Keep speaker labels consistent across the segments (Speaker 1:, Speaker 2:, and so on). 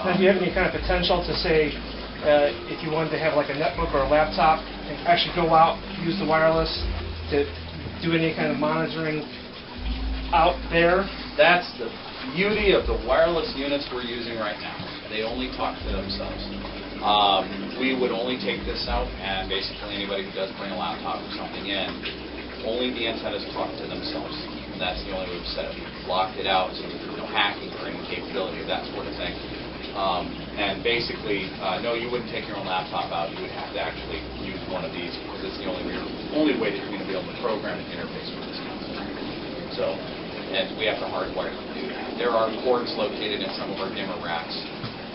Speaker 1: Now, do you have any kind of potential to say, if you wanted to have like a netbook or a laptop, and actually go out, use the wireless to do any kind of monitoring out there?
Speaker 2: That's the beauty of the wireless units we're using right now. They only talk to themselves. We would only take this out, and basically anybody who does bring a laptop or something in, only the antennas talk to themselves. And that's the only way we've set it. We've locked it out so that there's no hacking or any capability of that sort of thing. And basically, no, you wouldn't take your own laptop out. You would have to actually use one of these because it's the only way that you're going to be able to program an interface with this console. So, and we have to hardwire to do that. There are ports located in some of our dimmer racks,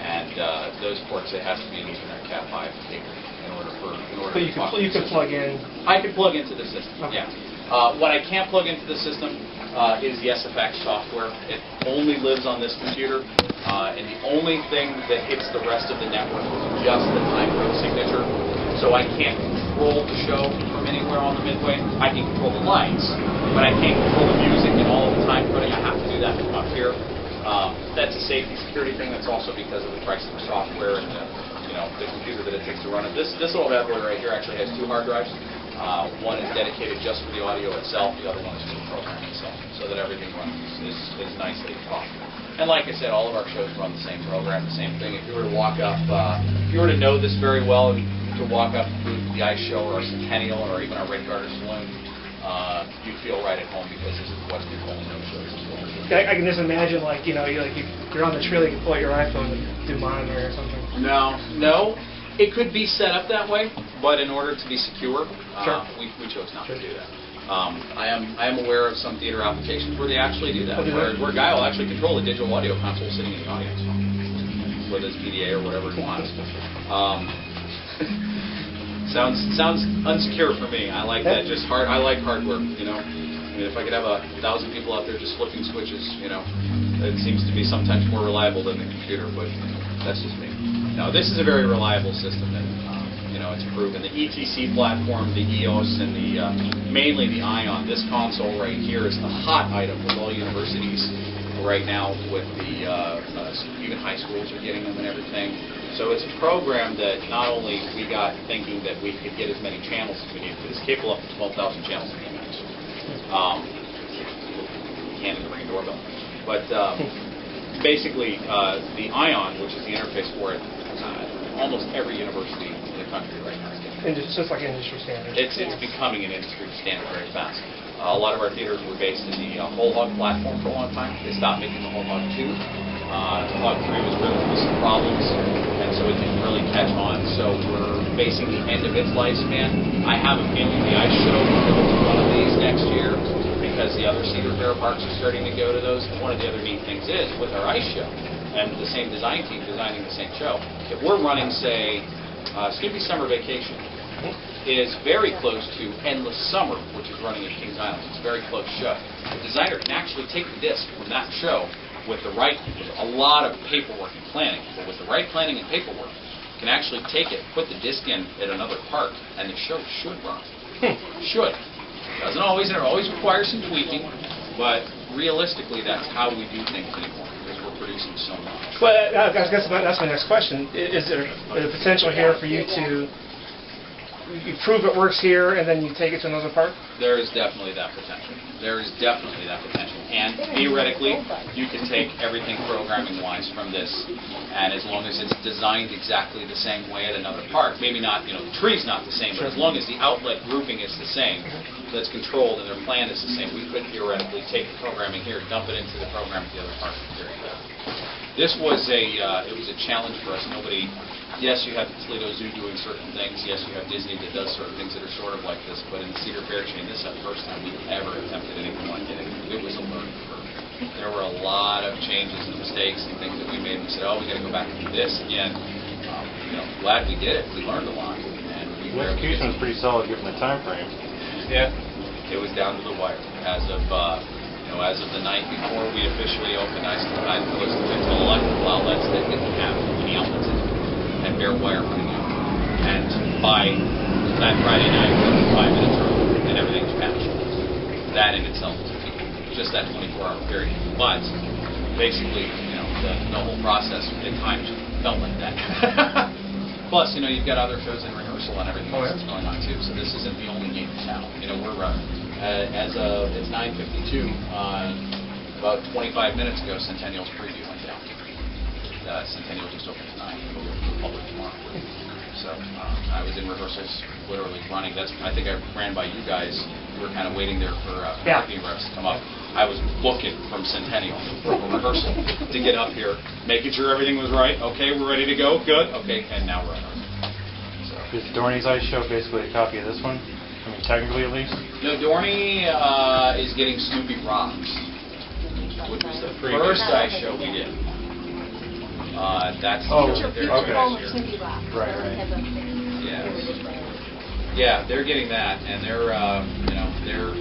Speaker 2: and those ports, it has to be an Ethernet Cat 5 cable in order
Speaker 1: But you could plug in.
Speaker 2: I could plug into the system.
Speaker 1: Okay.
Speaker 2: Yeah. What I can't plug into the system is the SFX software. It only lives on this computer, and the only thing that hits the rest of the network is just the time code signature. So I can't control the show from anywhere on the Midway. I can control the lights, but I can't control the music and all of the time coding. I have to do that from up here. That's a safety security thing. That's also because of the price of the software and the computer that it takes to run it. This little bad boy right here actually has 2 hard drives. One is dedicated just for the audio itself. The other one is for the program itself, so that everything runs is nicely possible. And like I said, all of our shows run the same program, the same thing. If you were to walk up, if you were to know this very well, and to walk up to the Ice Show or our Centennial or even our Rain Garter Saloon, you feel right at home because this is what's controlling those shows as well.
Speaker 1: I can just imagine, like, you're on the trail, you can pull out your iPhone and do monitoring or something.
Speaker 2: No. It could be set up that way, but in order to be secure,
Speaker 1: sure.
Speaker 2: we chose not to do that. I am aware of some theater applications where they actually do that, where a guy will actually control the digital audio console sitting in the audience with his PDA or whatever he wants. Sounds unsecure for me. I like that. I like hardware. I mean, if I could have 1,000 people out there just flipping switches, it seems to be sometimes more reliable than the computer. But that's just me. No, this is a very reliable system, and it's proven. The ETC platform, the EOS, and mainly the Ion. This console right here is the hot item with all universities right now. With the even high schools are getting them and everything. So it's a program that not only we got thinking that we could get as many channels as we need, but it's capable of 12,000 channels in the minutes. Can't even ring a doorbell. But basically, the Ion, which is the interface for it, almost every university in the country right now is getting it.
Speaker 1: It's just like industry standard.
Speaker 2: It's becoming an industry standard very fast. A lot of our theaters were based in the Whole Hog platform for a long time. They stopped making the Whole Hog 2. The Hog 3 was riddled with some problems, and so it didn't really catch on. So we're facing the end of its lifespan. I have a feeling the Ice Show will go to one of these next year because the other Cedar Fair parks are starting to go to those. And one of the other neat things is, with our Ice Show, and the same design team designing the same show, if we're running, say, Skippy Summer Vacation is very close to Endless Summer, which is running at Kings Island. It's a very close show. The designer can actually take the disc from that show with a lot of paperwork and planning, but with the right planning and paperwork, can actually take it, put the disc in at another park, and the show should run. Should. Doesn't always, it always requires some tweaking, but realistically, that's how we do things anymore, because we're producing so much.
Speaker 1: Well, I guess that's my next question. Is there a potential here for you to prove it works here and then you take it to another park?
Speaker 2: There is definitely that potential. There is definitely that potential. And theoretically, you can take everything programming-wise from this, and as long as it's designed exactly the same way at another park, maybe not, the tree's not the same, but as long as the outlet grouping is the same, that's controlled and their plan is the same, we could theoretically take the programming here, dump it into the program at the other park. This was it was a challenge for us. Yes, you have the Toledo Zoo doing certain things. Yes, you have Disney that does certain things that are sort of like this. But in the Cedar Fair chain, this is the first time we've ever attempted anything like it. It was a learning curve. There were a lot of changes and mistakes and things that we made. We said, oh, we got to go back and do this again. Glad we did it. We learned a lot. And
Speaker 3: the execution was pretty solid given the time frame.
Speaker 2: Yeah, it was down to the wire. As of the night before we officially opened, I still had to listen to electrical outlets that didn't have any outlets in it, and bare wire running out. And by that Friday night, we were 5 minutes early, and everything's patched. That in itself was a feat, just that 24-hour period. But basically, the whole process, it timed felt like that. Plus, you know, you've got other shows in rehearsal and everything else that's going on too. So this isn't the only game in town. You know, we're it's 9:52. About 25 minutes ago, Centennial's preview went down. Centennial just opened tonight. It'll go to the public tomorrow. So I was in rehearsals, literally running. I think I ran by you guys. You were kind of waiting there for marketing reps to come up. I was booking from Centennial from rehearsal to get up here, making sure everything was right. Okay, we're ready to go. Good. Okay, and now we're on. So.
Speaker 3: Is Dorney's Ice Show basically a copy of this one? I mean, technically at least?
Speaker 2: No, Dorney is getting Snoopy Rocks, which was the first ice show we did. That's the show that they're doing this year.
Speaker 3: Right.
Speaker 2: Yeah, they're getting that, and they're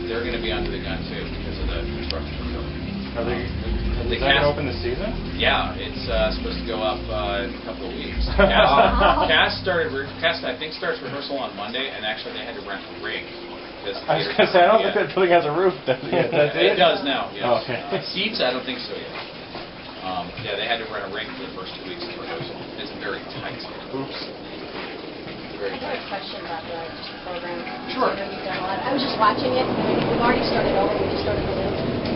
Speaker 2: they're going to be under the gun too because of the construction we're doing.
Speaker 3: Are they going to open this season?
Speaker 2: Yeah, it's supposed to go up in a couple of weeks. Cast I think starts rehearsal on Monday, and actually they had to rent a rig.
Speaker 3: I was going to say, I don't think that building has a roof.
Speaker 2: It does now. Yes.
Speaker 3: Oh, okay.
Speaker 2: Seats, I don't think so yet. Yeah, they had to rent a ring for the first 2 weeks of rehearsal. It's very tight.
Speaker 3: Oops.
Speaker 2: Very
Speaker 4: I have
Speaker 2: tight.
Speaker 4: a question about the program.
Speaker 2: Sure.
Speaker 4: I know you've done a lot. I was just watching it. We've already started over. We just started the